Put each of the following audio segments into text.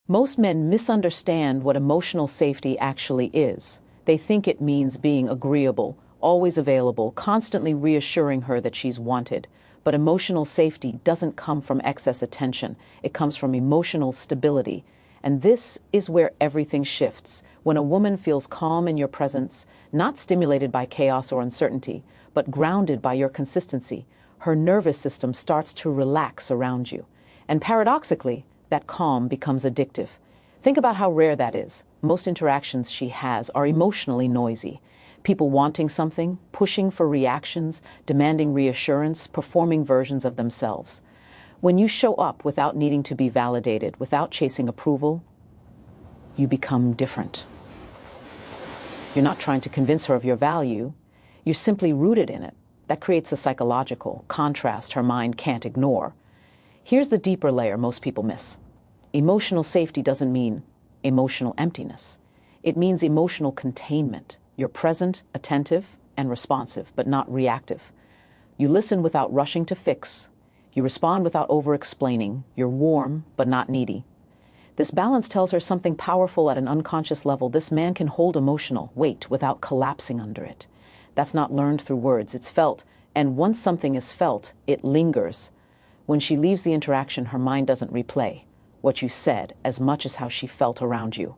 Most men misunderstand what emotional safety actually is. They think it means being agreeable, always available, constantly reassuring her that she's wanted. But emotional safety doesn't come from excess attention. It comes from emotional stability. And this is where everything shifts. When a woman feels calm in your presence, not stimulated by chaos or uncertainty, but grounded by your consistency, her nervous system starts to relax around you. And paradoxically, that calm becomes addictive. Think about how rare that is. Most interactions she has are emotionally noisy. People wanting something, pushing for reactions, demanding reassurance, performing versions of themselves. When you show up without needing to be validated, without chasing approval, you become different. You're not trying to convince her of your value. You're simply rooted in it. That creates a psychological contrast her mind can't ignore. Here's the deeper layer most people miss. Emotional safety doesn't mean emotional emptiness. It means emotional containment. You're present, attentive, and responsive, but not reactive. You listen without rushing to fix. You respond without over-explaining. You're warm, but not needy. This balance tells her something powerful at an unconscious level. This man can hold emotional weight without collapsing under it. That's not learned through words, it's felt. And once something is felt, it lingers. When she leaves the interaction, her mind doesn't replay what you said as much as how she felt around you.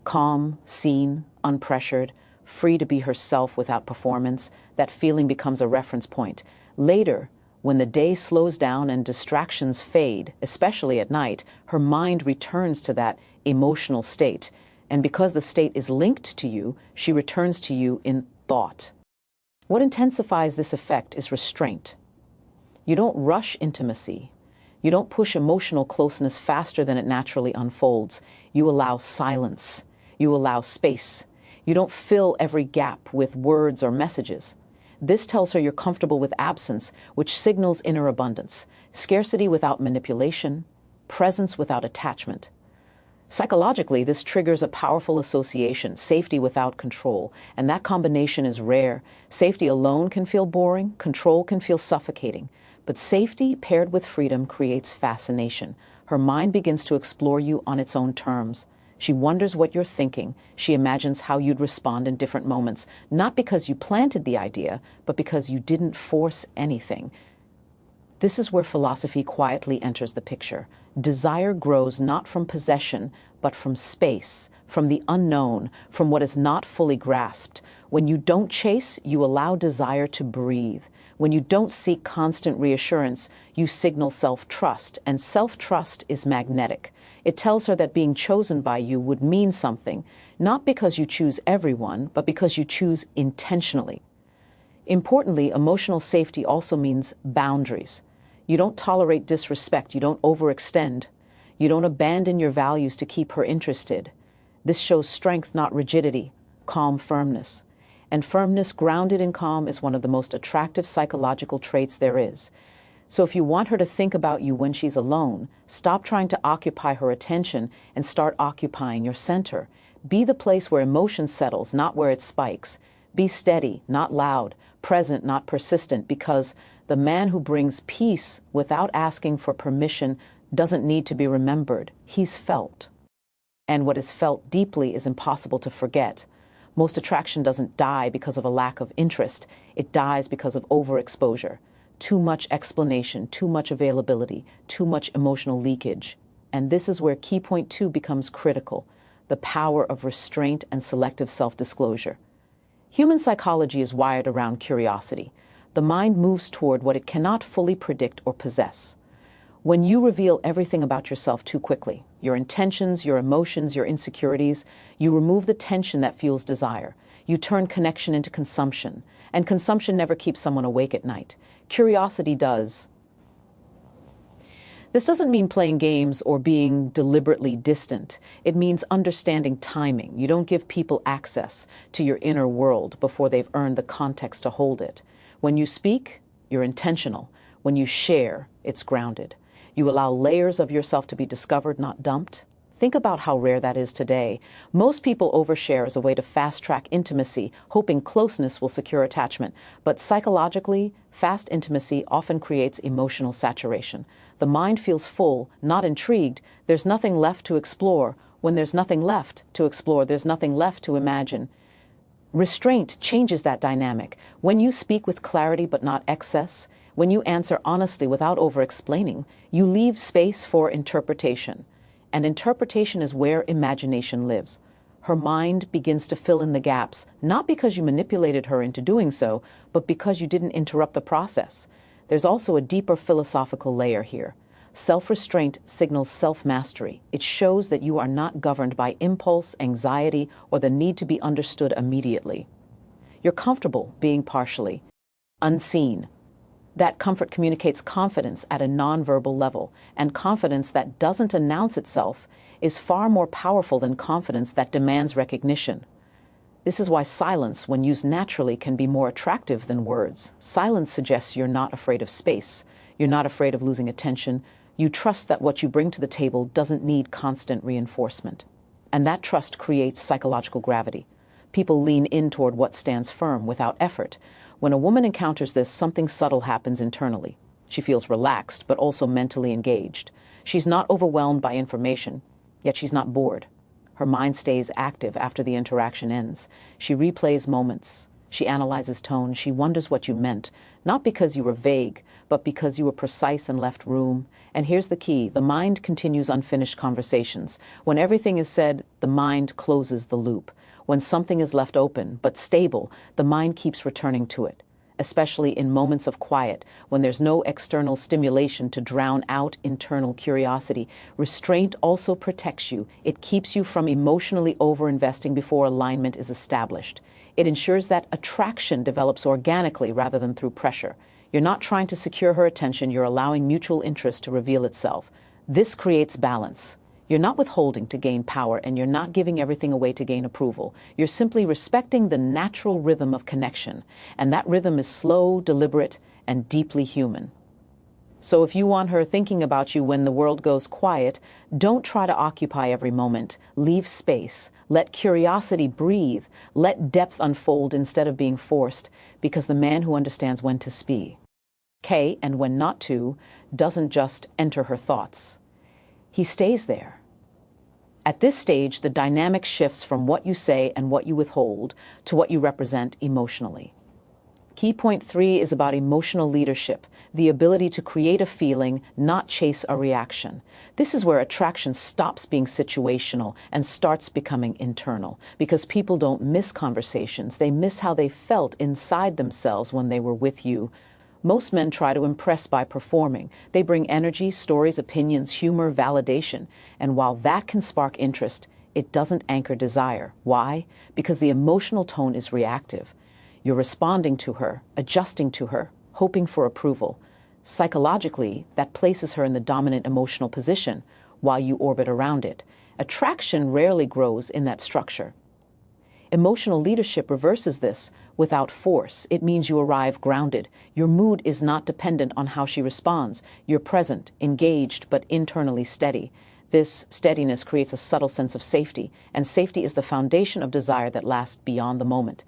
Calm, seen, unpressured, free to be herself without performance, that feeling becomes a reference point. Later, when the day slows down and distractions fade, especially at night, her mind returns to that emotional state. And because the state is linked to you, she returns to you in thought. What intensifies this effect is restraint. You don't rush intimacy. You don't push emotional closeness faster than it naturally unfolds. You allow silence. You allow space. You don't fill every gap with words or messages. This tells her you're comfortable with absence, which signals inner abundance, scarcity without manipulation, presence without attachment. Psychologically, this triggers a powerful association, safety without control, and that combination is rare. Safety alone can feel boring, control can feel suffocating, but safety paired with freedom creates fascination. Her mind begins to explore you on its own terms. She wonders what you're thinking. She imagines how you'd respond in different moments, not because you planted the idea, but because you didn't force anything. This is where philosophy quietly enters the picture. Desire grows not from possession, but from space, from the unknown, from what is not fully grasped. When you don't chase, you allow desire to breathe. When you don't seek constant reassurance, you signal self-trust, and self-trust is magnetic. It tells her that being chosen by you would mean something, not because you choose everyone, but because you choose intentionally. Importantly, emotional safety also means boundaries. You don't tolerate disrespect. You don't overextend. You don't abandon your values to keep her interested. This shows strength, not rigidity, calm firmness. And firmness grounded in calm is one of the most attractive psychological traits there is. So if you want her to think about you when she's alone, stop trying to occupy her attention and start occupying your center. Be the place where emotion settles, not where it spikes. Be steady, not loud, present, not persistent, because the man who brings peace without asking for permission doesn't need to be remembered. He's felt. And what is felt deeply is impossible to forget. Most attraction doesn't die because of a lack of interest. It dies because of overexposure. Too much explanation, too much availability, too much emotional leakage. And this is where key point 2 becomes critical, the power of restraint and selective self-disclosure. Human psychology is wired around curiosity. The mind moves toward what it cannot fully predict or possess. When you reveal everything about yourself too quickly, your intentions, your emotions, your insecurities, you remove the tension that fuels desire. You turn connection into consumption, and consumption never keeps someone awake at night. Curiosity does. This doesn't mean playing games or being deliberately distant. It means understanding timing. You don't give people access to your inner world before they've earned the context to hold it. When you speak, you're intentional. When you share, it's grounded. You allow layers of yourself to be discovered, not dumped. Think about how rare that is today. Most people overshare as a way to fast-track intimacy, hoping closeness will secure attachment. But psychologically, fast intimacy often creates emotional saturation. The mind feels full, not intrigued. There's nothing left to explore. When there's nothing left to explore, there's nothing left to imagine. Restraint changes that dynamic. When you speak with clarity but not excess, when you answer honestly without over-explaining, you leave space for interpretation. And interpretation is where imagination lives. Her mind begins to fill in the gaps, not because you manipulated her into doing so, but because you didn't interrupt the process. There's also a deeper philosophical layer here. Self-restraint signals self-mastery. It shows that you are not governed by impulse, anxiety, or the need to be understood immediately. You're comfortable being partially unseen. That comfort communicates confidence at a nonverbal level, and confidence that doesn't announce itself is far more powerful than confidence that demands recognition. This is why silence, when used naturally, can be more attractive than words. Silence suggests you're not afraid of space. You're not afraid of losing attention. You trust that what you bring to the table doesn't need constant reinforcement. And that trust creates psychological gravity. People lean in toward what stands firm without effort. When a woman encounters this, something subtle happens internally. She feels relaxed, but also mentally engaged. She's not overwhelmed by information, yet she's not bored. Her mind stays active after the interaction ends. She replays moments. She analyzes tone. She wonders what you meant, not because you were vague, but because you were precise and left room. And here's the key. The mind continues unfinished conversations. When everything is said, the mind closes the loop. When something is left open, but stable, the mind keeps returning to it, especially in moments of quiet, when there's no external stimulation to drown out internal curiosity. Restraint also protects you. It keeps you from emotionally over-investing before alignment is established. It ensures that attraction develops organically rather than through pressure. You're not trying to secure her attention, you're allowing mutual interest to reveal itself. This creates balance. You're not withholding to gain power, and you're not giving everything away to gain approval. You're simply respecting the natural rhythm of connection, and that rhythm is slow, deliberate, and deeply human. So if you want her thinking about you when the world goes quiet, don't try to occupy every moment. Leave space. Let curiosity breathe. Let depth unfold instead of being forced, because the man who understands when to speak, and when not to, doesn't just enter her thoughts. He stays there. At this stage, the dynamic shifts from what you say and what you withhold to what you represent emotionally. Key point 3 is about emotional leadership, the ability to create a feeling, not chase a reaction. This is where attraction stops being situational and starts becoming internal, because people don't miss conversations. They miss how they felt inside themselves when they were with you. Most men try to impress by performing. They bring energy, stories, opinions, humor, validation. And while that can spark interest, it doesn't anchor desire. Why? Because the emotional tone is reactive. You're responding to her, adjusting to her, hoping for approval. Psychologically, that places her in the dominant emotional position while you orbit around it. Attraction rarely grows in that structure. Emotional leadership reverses this. Without force, it means you arrive grounded. Your mood is not dependent on how she responds. You're present, engaged, but internally steady. This steadiness creates a subtle sense of safety, and safety is the foundation of desire that lasts beyond the moment.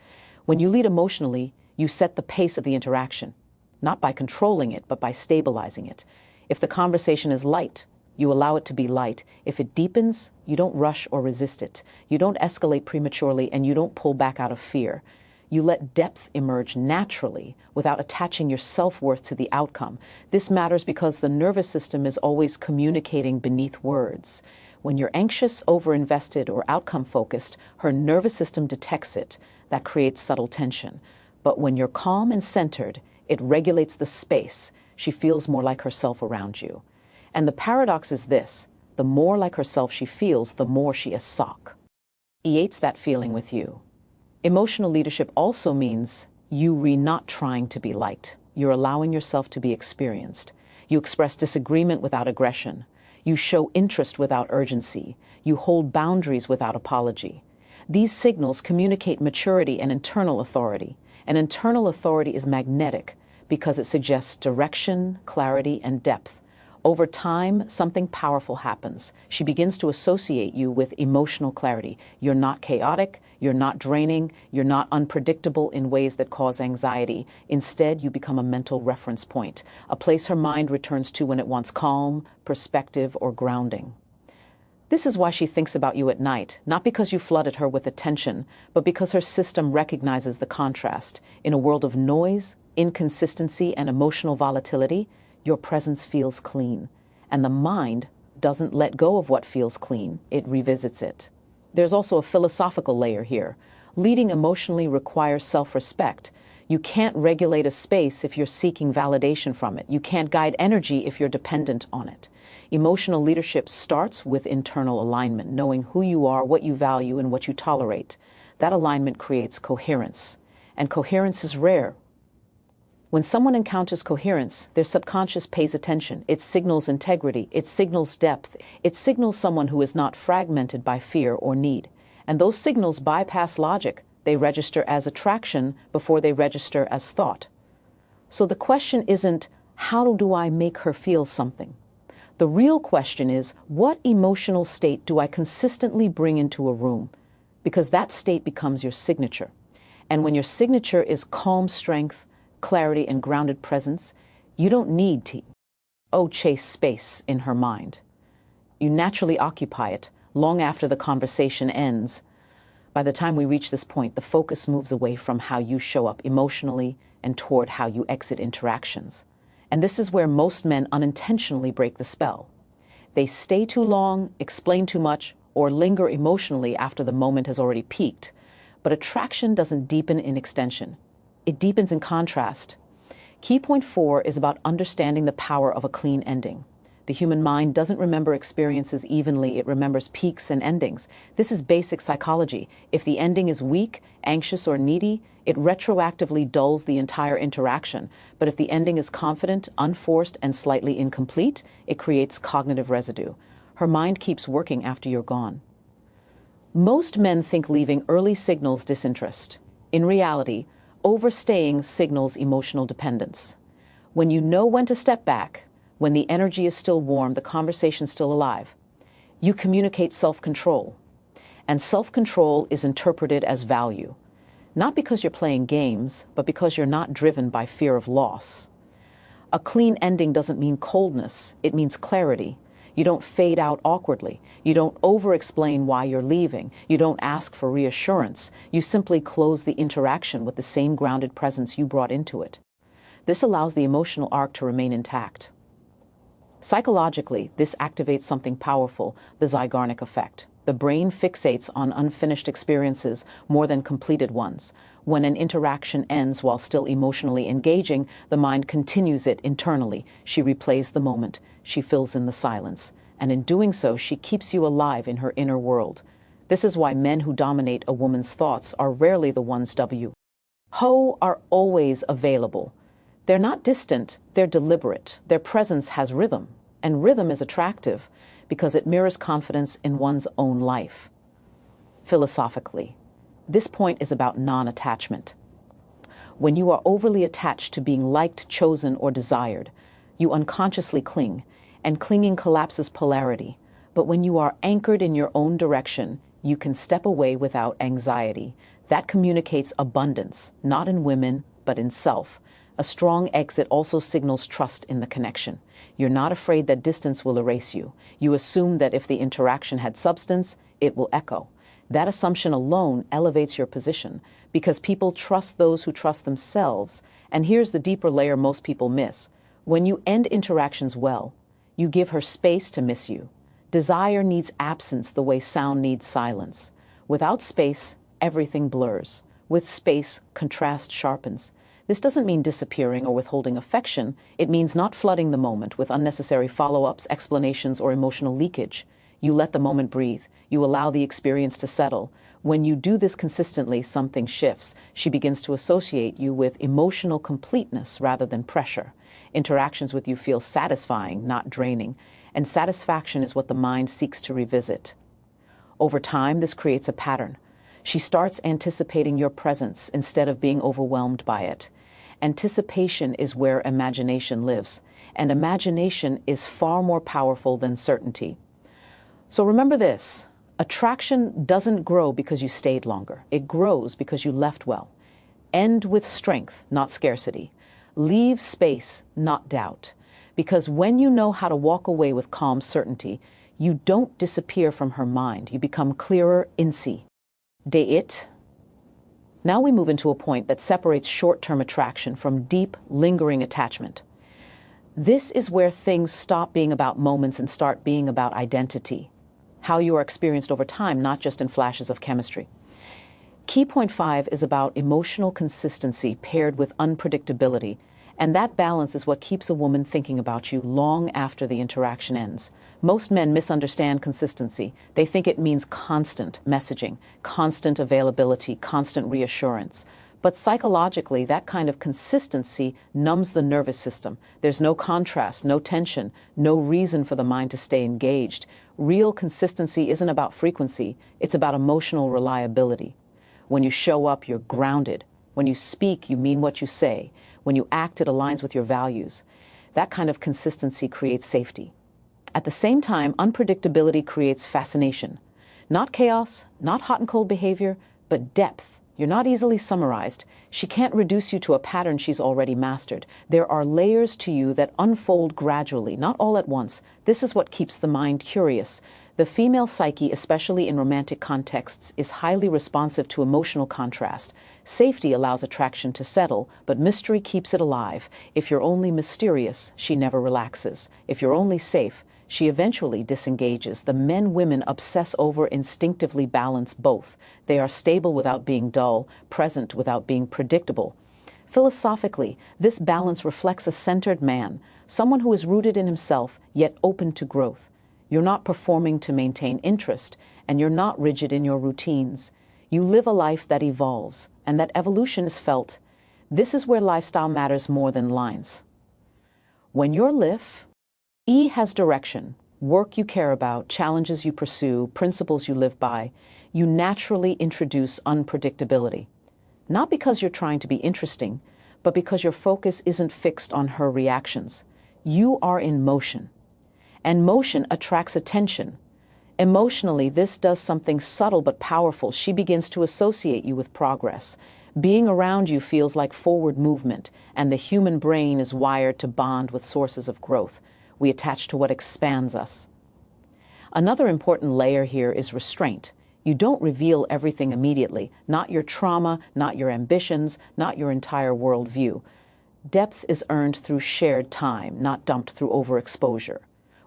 When you lead emotionally, you set the pace of the interaction, not by controlling it, but by stabilizing it. If the conversation is light, you allow it to be light. If it deepens, you don't rush or resist it. You don't escalate prematurely, and you don't pull back out of fear. You let depth emerge naturally without attaching your self-worth to the outcome. This matters because the nervous system is always communicating beneath words. When you're anxious, over-invested, or outcome-focused, her nervous system detects it. That creates subtle tension. But when you're calm and centered, it regulates the space. She feels more like herself around you. And the paradox is this: the more like herself she feels, the more she associates that feeling with you. Emotional leadership also means you're not trying to be liked. You're allowing yourself to be experienced. You express disagreement without aggression. You show interest without urgency. You hold boundaries without apology. These signals communicate maturity and internal authority. And internal authority is magnetic because it suggests direction, clarity, and depth. Over time, something powerful happens. She begins to associate you with emotional clarity. You're not chaotic, you're not draining, you're not unpredictable in ways that cause anxiety. Instead, you become a mental reference point, a place her mind returns to when it wants calm, perspective, or grounding. This is why she thinks about you at night, not because you flooded her with attention, but because her system recognizes the contrast. In a world of noise, inconsistency, and emotional volatility, your presence feels clean. And the mind doesn't let go of what feels clean, it revisits it. There's also a philosophical layer here. Leading emotionally requires self-respect. You can't regulate a space if you're seeking validation from it. You can't guide energy if you're dependent on it. Emotional leadership starts with internal alignment, knowing who you are, what you value, and what you tolerate. That alignment creates coherence. And coherence is rare. When someone encounters coherence, their subconscious pays attention. It signals integrity. It signals depth. It signals someone who is not fragmented by fear or need. And those signals bypass logic. They register as attraction before they register as thought. So the question isn't, how do I make her feel something? The real question is, what emotional state do I consistently bring into a room? Because that state becomes your signature. And when your signature is calm strength, clarity, and grounded presence, you don't need to chase space in her mind. You naturally occupy it long after the conversation ends. By the time we reach this point, the focus moves away from how you show up emotionally and toward how you exit interactions. And this is where most men unintentionally break the spell. They stay too long, explain too much, or linger emotionally after the moment has already peaked. But attraction doesn't deepen in extension. It deepens in contrast. Key point 4 is about understanding the power of a clean ending. The human mind doesn't remember experiences evenly, it remembers peaks and endings. This is basic psychology. If the ending is weak, anxious, or needy, it retroactively dulls the entire interaction. But if the ending is confident, unforced, and slightly incomplete, it creates cognitive residue. Her mind keeps working after you're gone. Most men think leaving early signals disinterest. In reality, overstaying signals emotional dependence. When you know when to step back, when the energy is still warm, the conversation's still alive, you communicate self-control. And self-control is interpreted as value. Not because you're playing games, but because you're not driven by fear of loss. A clean ending doesn't mean coldness, it means clarity. You don't fade out awkwardly. You don't over-explain why you're leaving. You don't ask for reassurance. You simply close the interaction with the same grounded presence you brought into it. This allows the emotional arc to remain intact. Psychologically, this activates something powerful, the Zeigarnik effect. The brain fixates on unfinished experiences more than completed ones. When an interaction ends while still emotionally engaging, the mind continues it internally. She replays the moment. She fills in the silence. And in doing so, she keeps you alive in her inner world. This is why men who dominate a woman's thoughts are rarely the ones who are always available. They're not distant, they're deliberate. Their presence has rhythm, and rhythm is attractive because it mirrors confidence in one's own life. Philosophically, this point is about non-attachment. When you are overly attached to being liked, chosen, or desired, you unconsciously cling, and clinging collapses polarity. But when you are anchored in your own direction, you can step away without anxiety. That communicates abundance, not in women, but in self. A strong exit also signals trust in the connection. You're not afraid that distance will erase you. You assume that if the interaction had substance, it will echo. That assumption alone elevates your position because people trust those who trust themselves. And here's the deeper layer most people miss. When you end interactions well, you give her space to miss you. Desire needs absence the way sound needs silence. Without space, everything blurs. With space, contrast sharpens. This doesn't mean disappearing or withholding affection. It means not flooding the moment with unnecessary follow-ups, explanations, or emotional leakage. You let the moment breathe. You allow the experience to settle. When you do this consistently, something shifts. She begins to associate you with emotional completeness rather than pressure. Interactions with you feel satisfying, not draining. And satisfaction is what the mind seeks to revisit. Over time, this creates a pattern. She starts anticipating your presence instead of being overwhelmed by it. Anticipation is where imagination lives, and imagination is far more powerful than certainty. So remember this, attraction doesn't grow because you stayed longer. It grows because you left well. End with strength, not scarcity. Leave space, not doubt. Because when you know how to walk away with calm certainty, you don't disappear from her mind. You become clearer in si. Date. Now we move into a point that separates short-term attraction from deep, lingering attachment. This is where things stop being about moments and start being about identity. How you are experienced over time, not just in flashes of chemistry. Key point 5 is about emotional consistency paired with unpredictability, and that balance is what keeps a woman thinking about you long after the interaction ends. Most men misunderstand consistency. They think it means constant messaging, constant availability, constant reassurance. But psychologically, that kind of consistency numbs the nervous system. There's no contrast, no tension, no reason for the mind to stay engaged. Real consistency isn't about frequency, it's about emotional reliability. When you show up, you're grounded. When you speak, you mean what you say. When you act, it aligns with your values. That kind of consistency creates safety. At the same time, unpredictability creates fascination. Not chaos, not hot and cold behavior, but depth. You're not easily summarized. She can't reduce you to a pattern she's already mastered. There are layers to you that unfold gradually, not all at once. This is what keeps the mind curious. The female psyche, especially in romantic contexts, is highly responsive to emotional contrast. Safety allows attraction to settle, but mystery keeps it alive. If you're only mysterious, she never relaxes. If you're only safe, she eventually disengages. The men-women obsess over instinctively balance both. They are stable without being dull, present without being predictable. Philosophically, this balance reflects a centered man, someone who is rooted in himself, yet open to growth. You're not performing to maintain interest, and you're not rigid in your routines. You live a life that evolves, and that evolution is felt. This is where lifestyle matters more than lines. When you're E has direction, work you care about, challenges you pursue, principles you live by. You naturally introduce unpredictability. Not because you're trying to be interesting, but because your focus isn't fixed on her reactions. You are in motion, and motion attracts attention. Emotionally, this does something subtle but powerful. She begins to associate you with progress. Being around you feels like forward movement, and the human brain is wired to bond with sources of growth. We attach to what expands us. Another important layer here is restraint. You don't reveal everything immediately, not your trauma, not your ambitions, not your entire worldview. Depth is earned through shared time, not dumped through overexposure.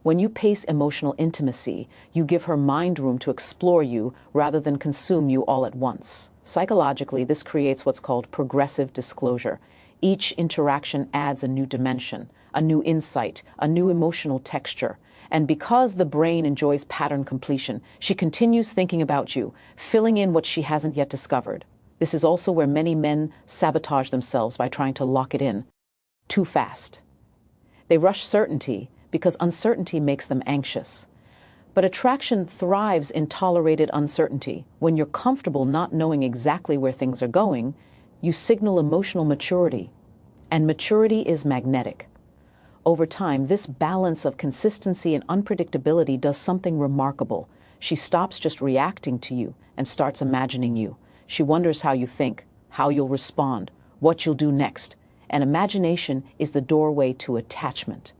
When you pace emotional intimacy, you give her mind room to explore you rather than consume you all at once. Psychologically, this creates what's called progressive disclosure. Each interaction adds a new dimension, a new insight, a new emotional texture. And because the brain enjoys pattern completion, she continues thinking about you, filling in what she hasn't yet discovered. This is also where many men sabotage themselves by trying to lock it in too fast. They rush certainty because uncertainty makes them anxious. But attraction thrives in tolerated uncertainty. When you're comfortable not knowing exactly where things are going, you signal emotional maturity. And maturity is magnetic. Over time, this balance of consistency and unpredictability does something remarkable. She stops just reacting to you and starts imagining you. She wonders how you think, how you'll respond, what you'll do next. And imagination is the doorway to attachment.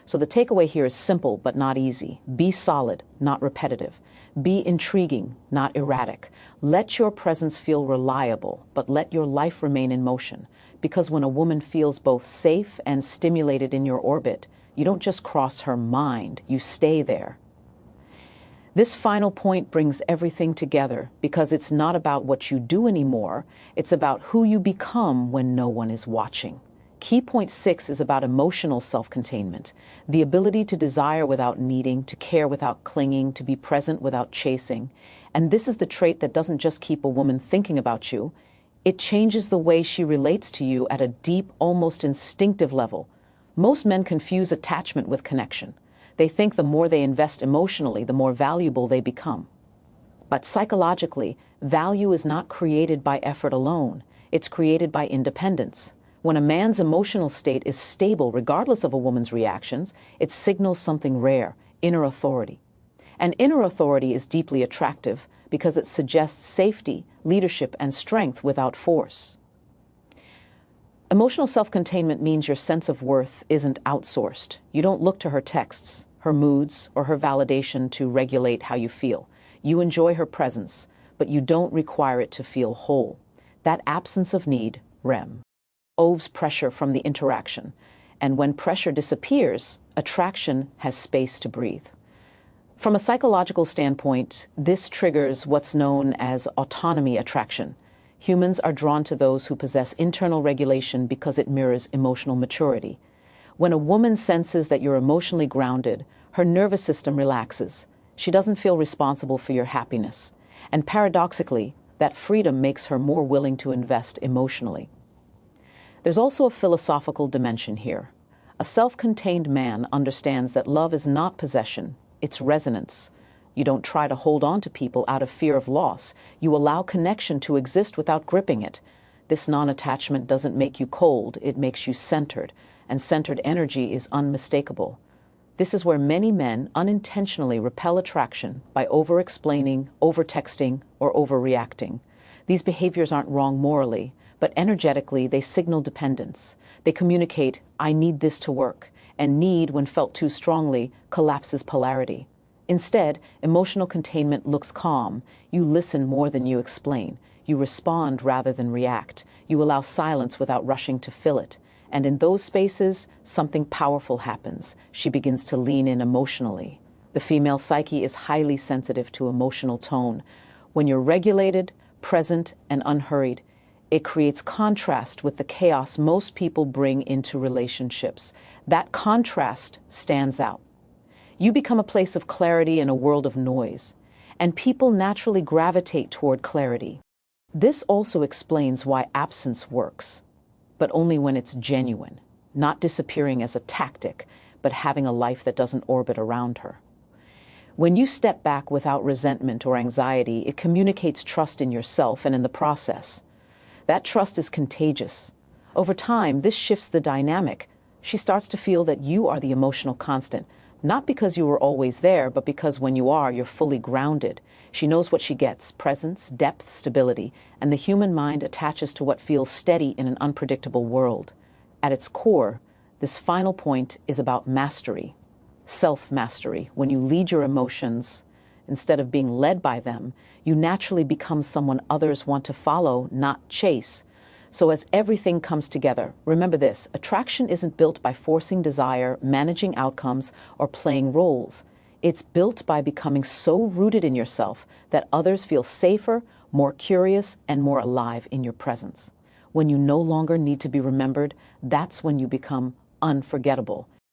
So the takeaway here is simple but not easy. Be solid, not repetitive. Be intriguing, not erratic. Let your presence feel reliable, but let your life remain in motion. Because when a woman feels both safe and stimulated in your orbit, you don't just cross her mind, you stay there. This final point brings everything together because it's not about what you do anymore, it's about who you become when no one is watching. Key point 6 is about emotional self-containment, the ability to desire without needing, to care without clinging, to be present without chasing. And this is the trait that doesn't just keep a woman thinking about you, it changes the way she relates to you at a deep, almost instinctive level. Most men confuse attachment with connection. They think the more they invest emotionally, the more valuable they become. But psychologically, value is not created by effort alone. It's created by independence. When a man's emotional state is stable regardless of a woman's reactions, it signals something rare, inner authority. And inner authority is deeply attractive because it suggests safety, leadership, and strength without force. Emotional self-containment means your sense of worth isn't outsourced. You don't look to her texts, her moods, or her validation to regulate how you feel. You enjoy her presence, but you don't require it to feel whole. That absence of need, REM, removes pressure from the interaction. And when pressure disappears, attraction has space to breathe. From a psychological standpoint, this triggers what's known as autonomy attraction. Humans are drawn to those who possess internal regulation because it mirrors emotional maturity. When a woman senses that you're emotionally grounded, her nervous system relaxes. She doesn't feel responsible for your happiness. And paradoxically, that freedom makes her more willing to invest emotionally. There's also a philosophical dimension here. A self-contained man understands that love is not possession, it's resonance. You don't try to hold on to people out of fear of loss. You allow connection to exist without gripping it. This non-attachment doesn't make you cold, it makes you centered, and centered energy is unmistakable. This is where many men unintentionally repel attraction by over-explaining, over-texting, or overreacting. These behaviors aren't wrong morally, but energetically they signal dependence. They communicate, I need this to work, and need, when felt too strongly, collapses polarity. Instead, emotional containment looks calm. You listen more than you explain. You respond rather than react. You allow silence without rushing to fill it. And in those spaces, something powerful happens. She begins to lean in emotionally. The female psyche is highly sensitive to emotional tone. When you're regulated, present, and unhurried, it creates contrast with the chaos most people bring into relationships. That contrast stands out. You become a place of clarity in a world of noise, and people naturally gravitate toward clarity. This also explains why absence works, but only when it's genuine, not disappearing as a tactic, but having a life that doesn't orbit around her. When you step back without resentment or anxiety, it communicates trust in yourself and in the process. That trust is contagious. Over time, this shifts the dynamic. She starts to feel that you are the emotional constant, not because you were always there, but because when you are, you're fully grounded. She knows what she gets: presence, depth, stability, and the human mind attaches to what feels steady in an unpredictable world. At its core, this final point is about mastery, self-mastery. When you lead your emotions, instead of being led by them, you naturally become someone others want to follow, not chase. So as everything comes together, remember this: attraction isn't built by forcing desire, managing outcomes, or playing roles. It's built by becoming so rooted in yourself that others feel safer, more curious, and more alive in your presence. When you no longer need to be remembered, that's when you become unforgettable.